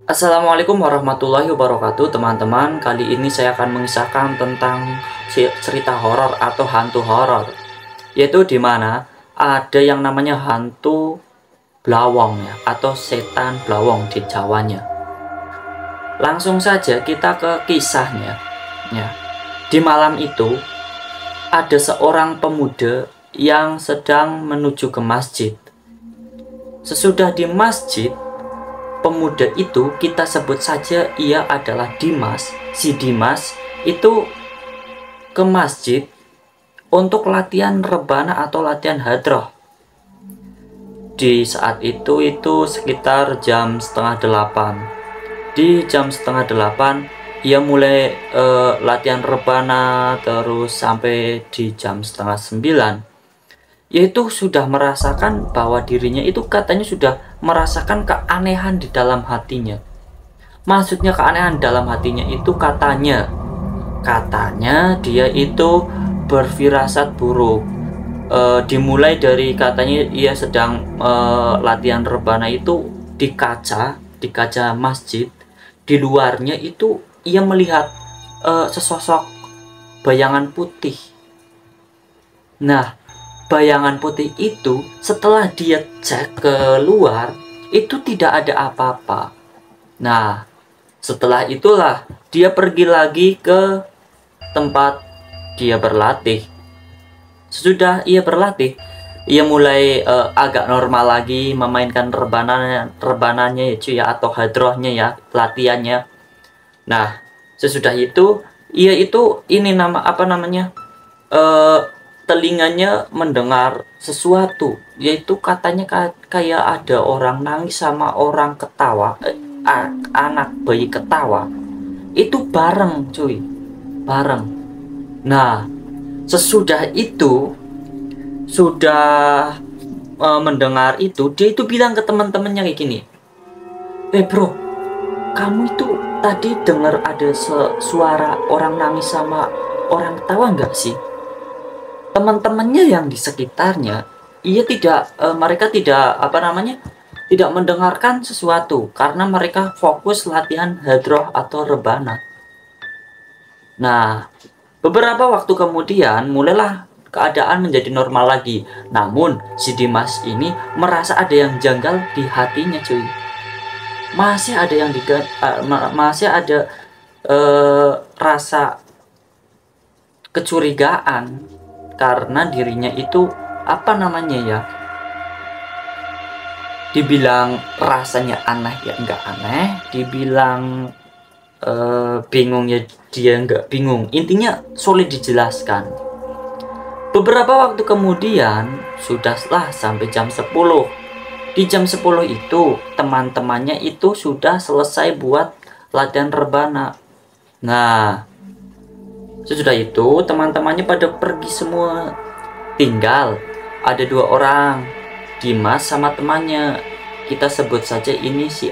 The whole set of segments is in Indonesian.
Assalamualaikum warahmatullahi wabarakatuh teman-teman. Kali ini saya akan mengisahkan tentang cerita horor atau hantu horor, yaitu di mana ada yang namanya hantu blawong ya, atau setan blawong di Jawanya. Langsung saja kita ke kisahnya ya. Di malam itu ada seorang pemuda yang sedang menuju ke masjid. Sesudah di masjid, pemuda itu kita sebut saja ia adalah Dimas. Si Dimas itu ke masjid untuk latihan rebana atau latihan hadroh. Di saat itu sekitar jam setengah delapan. Di jam setengah delapan ia mulai latihan rebana terus sampai di jam setengah sembilan. Yaitu sudah merasakan bahwa dirinya itu katanya sudah merasakan keanehan di dalam hatinya. Maksudnya keanehan dalam hatinya itu katanya dia itu berfirasat buruk. Dimulai dari katanya ia sedang latihan rebana itu di kaca masjid. Di luarnya itu ia melihat sesosok bayangan putih. Nah, bayangan putih itu setelah dia cek ke luar itu tidak ada apa-apa. Nah, setelah itulah dia pergi lagi ke tempat dia berlatih. Sesudah ia berlatih, ia mulai agak normal lagi memainkan rebananya ya cuy ya, atau hadrohnya ya, latihannya. Nah, sesudah itu ia itu ini telinganya mendengar sesuatu, yaitu katanya kayak ada orang nangis sama orang ketawa, anak bayi ketawa itu bareng cuy, bareng. Nah, sesudah itu sudah mendengar itu, dia itu bilang ke teman-temannya kayak gini, bro, kamu itu tadi dengar ada suara orang nangis sama orang ketawa nggak sih? Teman-temannya yang di sekitarnya mereka tidak mendengarkan sesuatu karena mereka fokus latihan hadroh atau rebana. Nah, beberapa waktu kemudian mulailah keadaan menjadi normal lagi. Namun si Dimas ini merasa ada yang janggal di hatinya cuy. Masih ada yang masih ada rasa kecurigaan karena dirinya itu dibilang rasanya aneh ya enggak aneh, dibilang bingung ya dia enggak bingung, intinya sulit dijelaskan. Beberapa waktu kemudian sudahlah sampai jam 10. Di jam 10 itu teman-temannya itu sudah selesai buat latihan rebana. Nah, sesudah itu teman-temannya pada pergi semua. Tinggal ada 2 orang, Dimas sama temannya. Kita sebut saja ini si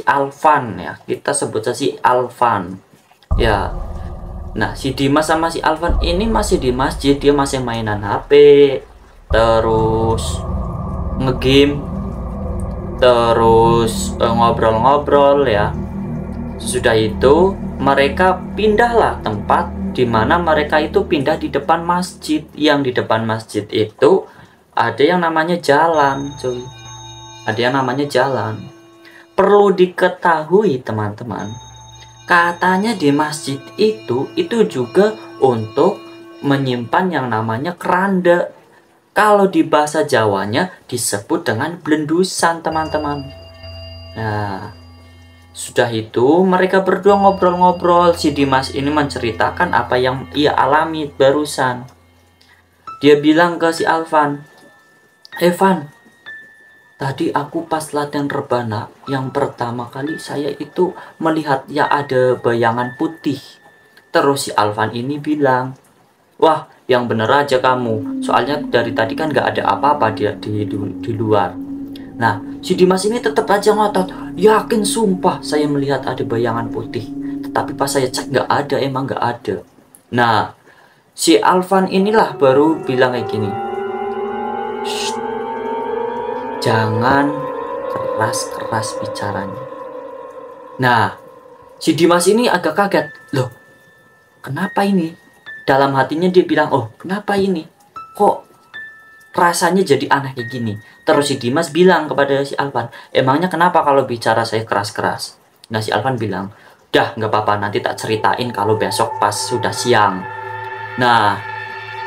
Alvan ya. Kita sebut saja si Alvan. Ya. Nah, si Dimas sama si Alvan ini masih di masjid, dia masih mainan HP, terus ngegame, terus ngobrol-ngobrol ya. Sudah itu mereka pindahlah tempat, di mana mereka itu pindah di depan masjid. Yang di depan masjid itu ada yang namanya jalan cuy, ada yang namanya jalan. Perlu diketahui teman-teman, katanya di masjid itu juga untuk menyimpan yang namanya keranda. Kalau di bahasa Jawanya disebut dengan blendusan teman-teman. Nah, sudah itu mereka berdua ngobrol-ngobrol. Si Dimas ini menceritakan apa yang ia alami barusan. Dia bilang ke si Alvan, Evan, tadi aku pas latihan rebana yang pertama kali saya itu melihat ya ada bayangan putih. Terus si Alvan ini bilang, wah yang bener aja kamu, soalnya dari tadi kan gak ada apa-apa di luar. Nah, si Dimas ini tetap aja ngotot, yakin sumpah saya melihat ada bayangan putih. Tetapi pas saya cek gak ada, emang gak ada. Nah, si Alvan inilah baru bilang kayak gini, jangan keras-keras bicaranya. Nah, si Dimas ini agak kaget. Loh, kenapa ini? Dalam hatinya dia bilang, oh kenapa ini? Kok rasanya jadi aneh kayak gini? Terus si Dimas bilang kepada si Alvan, emangnya kenapa kalau bicara saya keras-keras? Nah si Alvan bilang, dah nggak apa-apa, nanti tak ceritain kalau besok pas sudah siang. Nah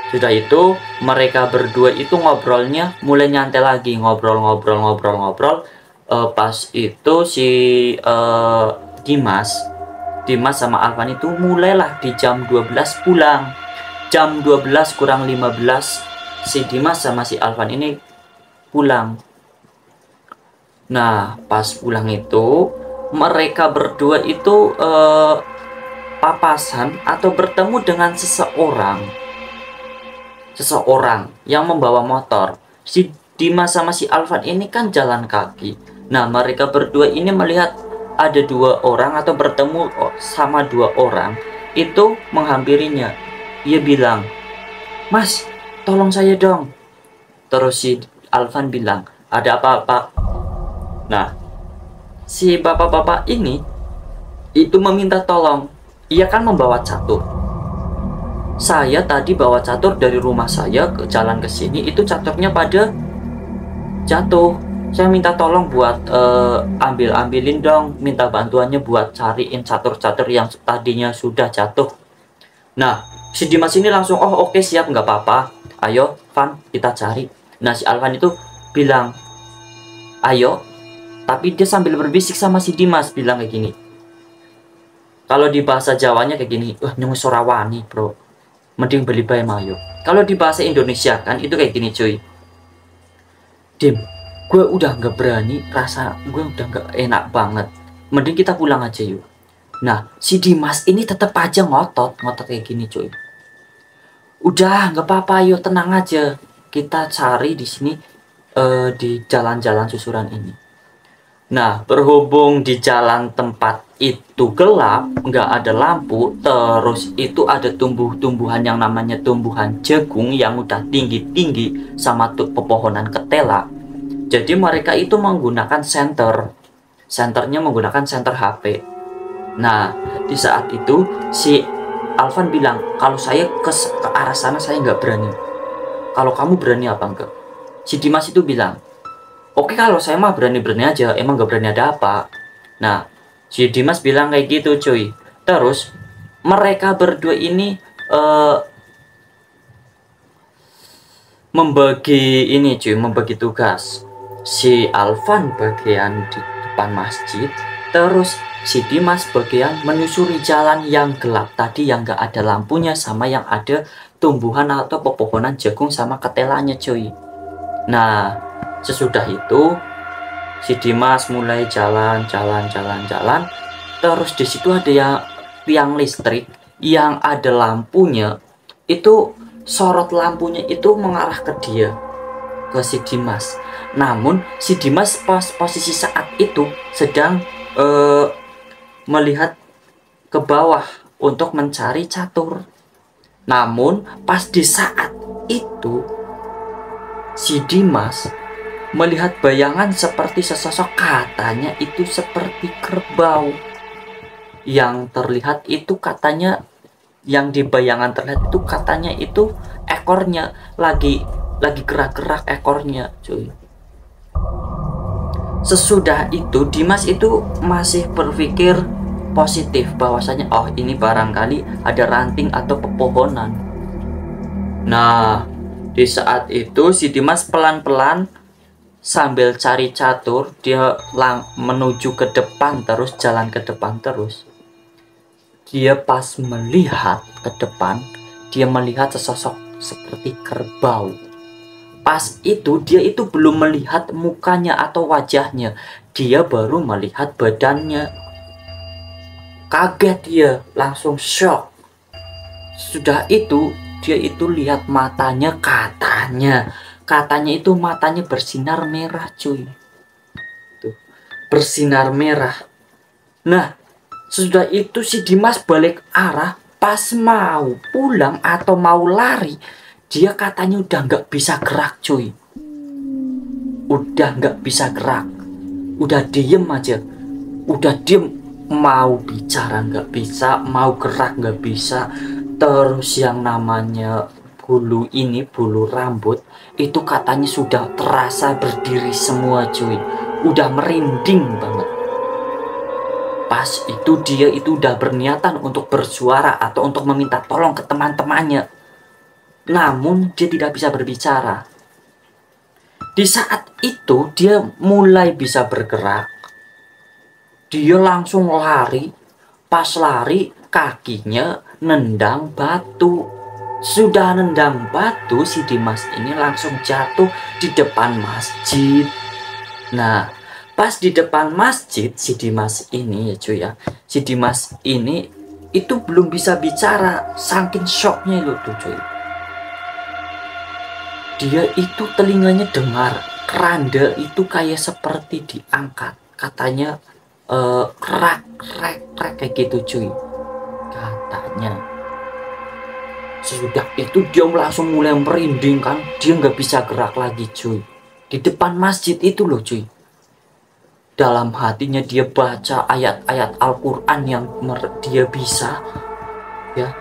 sudah itu mereka berdua itu ngobrolnya mulai nyantai lagi, ngobrol. Pas itu si Dimas sama Alvan itu mulailah di jam 12 pulang. Jam 12 kurang 15 si Dimas sama si Alvan ini pulang. Nah pas pulang itu mereka berdua itu papasan atau bertemu dengan seseorang yang membawa motor. Si Dimas sama si Alvan ini kan jalan kaki. Nah mereka berdua ini melihat ada dua orang atau bertemu sama dua orang itu menghampirinya. Dia bilang, "Mas, tolong saya dong." Terus si Alvan bilang, "Ada apa, Pak?" Nah si bapak-bapak ini itu meminta tolong. Ia kan membawa catur. Saya tadi bawa catur dari rumah saya ke jalan ke sini, itu caturnya pada jatuh. Saya minta tolong buat ambilin dong, minta bantuannya buat cariin catur-catur yang tadinya sudah jatuh. Nah si Dimas ini langsung, oh oke, siap, nggak apa-apa, ayo Van kita cari. Nah si Alvan itu bilang ayo, tapi dia sambil berbisik sama si Dimas bilang kayak gini. Kalau di bahasa Jawanya kayak gini, wah nyung sorawani bro, mending beli bayi mayo. Kalau di bahasa Indonesia kan itu kayak gini cuy, Dim, gue udah nggak berani, rasa gue udah nggak enak banget, mending kita pulang aja yuk. Nah si Dimas ini tetap aja ngotot kayak gini cuy. Udah nggak apa-apa, yuk tenang aja, kita cari di sini di jalan-jalan susuran ini. Nah berhubung di jalan tempat itu gelap, nggak ada lampu, terus itu ada tumbuhan yang namanya tumbuhan jagung yang udah tinggi-tinggi sama tuh pepohonan ketela. Jadi mereka itu menggunakan senternya menggunakan senter HP. Nah di saat itu si Alvan bilang, kalau saya ke arah sana saya nggak berani, kalau kamu berani apa enggak? Si Dimas itu bilang, oke kalau saya mah berani-berani aja, emang gak berani ada apa. Nah si Dimas bilang kayak gitu cuy. Terus mereka berdua ini membagi tugas. Si Alvan bagian di depan masjid, terus si Dimas bagian menyusuri jalan yang gelap tadi yang gak ada lampunya sama yang ada tumbuhan atau pepohonan jagung sama ketelanya cuy. Nah sesudah itu si Dimas mulai jalan. Terus di situ ada yang tiang listrik yang ada lampunya. Itu sorot lampunya itu mengarah ke dia, ke si Dimas. Namun si Dimas pas posisi saat itu sedang melihat ke bawah untuk mencari catur. Namun pas di saat itu si Dimas melihat bayangan seperti sesosok, katanya itu seperti kerbau. Yang terlihat itu katanya, yang di bayangan terlihat itu katanya itu ekornya lagi gerak-gerak ekornya cuy. Sesudah itu Dimas itu masih berpikir positif bahwasanya oh ini barangkali ada ranting atau pepohonan. Nah di saat itu si Dimas pelan-pelan sambil cari catur, dia menuju ke depan terus, jalan ke depan terus. Dia pas melihat ke depan, dia melihat sesosok seperti kerbau. Pas itu dia itu belum melihat mukanya atau wajahnya, dia baru melihat badannya. Kaget dia, langsung shock. Sudah itu dia itu lihat matanya, katanya itu matanya bersinar merah cuy. Tuh, bersinar merah. Nah sudah itu si Dimas balik arah, pas mau pulang atau mau lari, dia katanya udah nggak bisa gerak cuy. Udah nggak bisa gerak, udah diem aja, udah diem mau bicara nggak bisa, mau gerak nggak bisa. Terus yang namanya bulu rambut itu katanya sudah terasa berdiri semua cuy, udah merinding banget. Pas itu dia itu udah berniatan untuk bersuara atau untuk meminta tolong ke teman-temannya, namun dia tidak bisa berbicara. Di saat itu dia mulai bisa bergerak, dia langsung lari. Pas lari kakinya nendang batu. Sudah nendang batu, si Dimas ini langsung jatuh di depan masjid. Nah, pas di depan masjid si Dimas ini ya cuy ya, si Dimas ini itu belum bisa bicara saking shocknya itu tuh cuy. Dia itu telinganya dengar keranda itu kayak seperti diangkat, katanya krek kayak gitu cuy katanya. Sesudah itu dia langsung mulai merinding kan, dia nggak bisa gerak lagi cuy di depan masjid itu loh cuy. Dalam hatinya dia baca ayat-ayat Al-Quran yang dia bisa ya.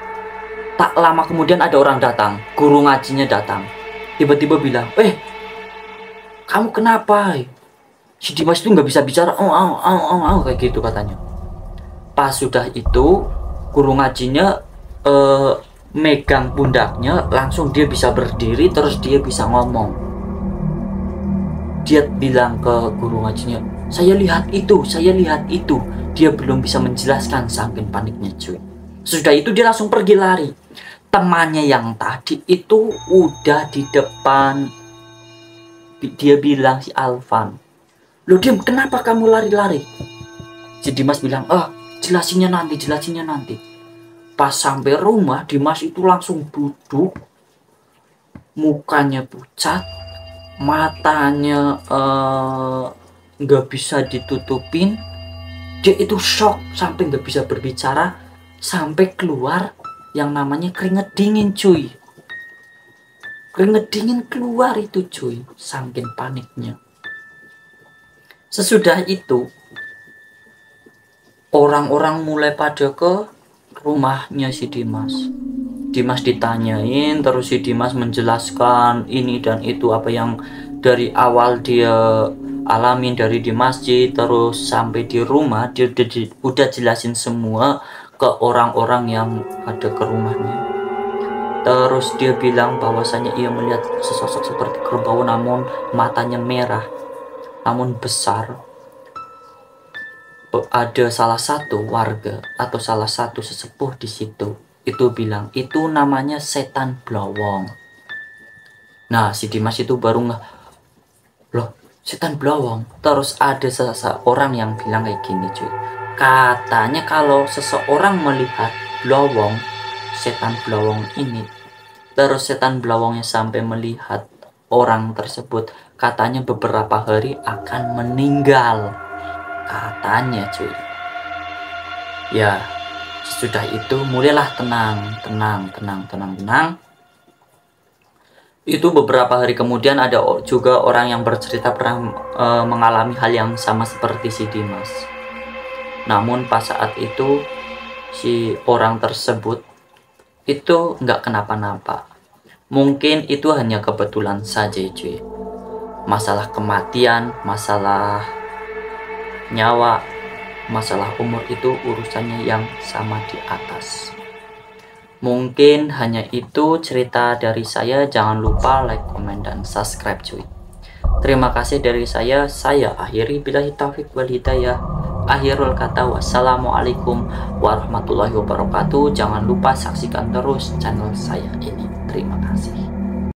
Tak lama kemudian ada orang datang, guru ngajinya datang, tiba-tiba bilang, kamu kenapa? Si Dimas itu nggak bisa bicara, kayak gitu katanya. Pas sudah itu guru ngajinya megang pundaknya, langsung dia bisa berdiri, terus dia bisa ngomong. Dia bilang ke guru ngajinya, saya lihat itu. Dia belum bisa menjelaskan saking paniknya cuy. Sudah itu dia langsung pergi lari. Temannya yang tadi itu udah di depan. Dia bilang, si Alvan, "Loh Dim, kenapa kamu lari-lari?" Si Dimas bilang, jelasinnya nanti. Pas sampai rumah, Dimas itu langsung duduk, mukanya pucat, matanya nggak bisa ditutupin. Dia itu shock sampai nggak bisa berbicara, sampai keluar yang namanya keringet dingin cuy. Keringet dingin keluar itu cuy, saking paniknya. Sesudah itu orang-orang mulai pada ke rumahnya si Dimas. Dimas ditanyain, terus si Dimas menjelaskan ini dan itu, apa yang dari awal dia alamin dari di masjid terus sampai di rumah. Dia udah jelasin semua ke orang-orang yang ada ke rumahnya. Terus dia bilang bahwasanya ia melihat sesosok seperti kerbau, namun matanya merah, namun besar. Ada salah satu warga atau salah satu sesepuh di situ itu bilang itu namanya setan blowong. Nah si Dimas itu baru loh setan blowong. Terus ada seseorang yang bilang kayak gini cuy, katanya kalau seseorang melihat blowong, setan blowong ini, terus setan blowongnya sampai melihat orang tersebut, katanya beberapa hari akan meninggal katanya cuy. Ya sudah itu mulailah tenang. Itu beberapa hari kemudian ada juga orang yang bercerita pernah mengalami hal yang sama seperti si Dimas. Namun pas saat itu si orang tersebut itu nggak kenapa-napa. Mungkin itu hanya kebetulan saja cuy. Masalah kematian, masalah nyawa, masalah umur itu urusannya yang sama di atas. Mungkin hanya itu cerita dari saya. Jangan lupa like, komen, dan subscribe cuy. Terima kasih dari saya akhiri. Billahi taufik wal hidayah. Akhirul kata, wassalamualaikum warahmatullahi wabarakatuh. Jangan lupa saksikan terus channel saya ini. Terima kasih.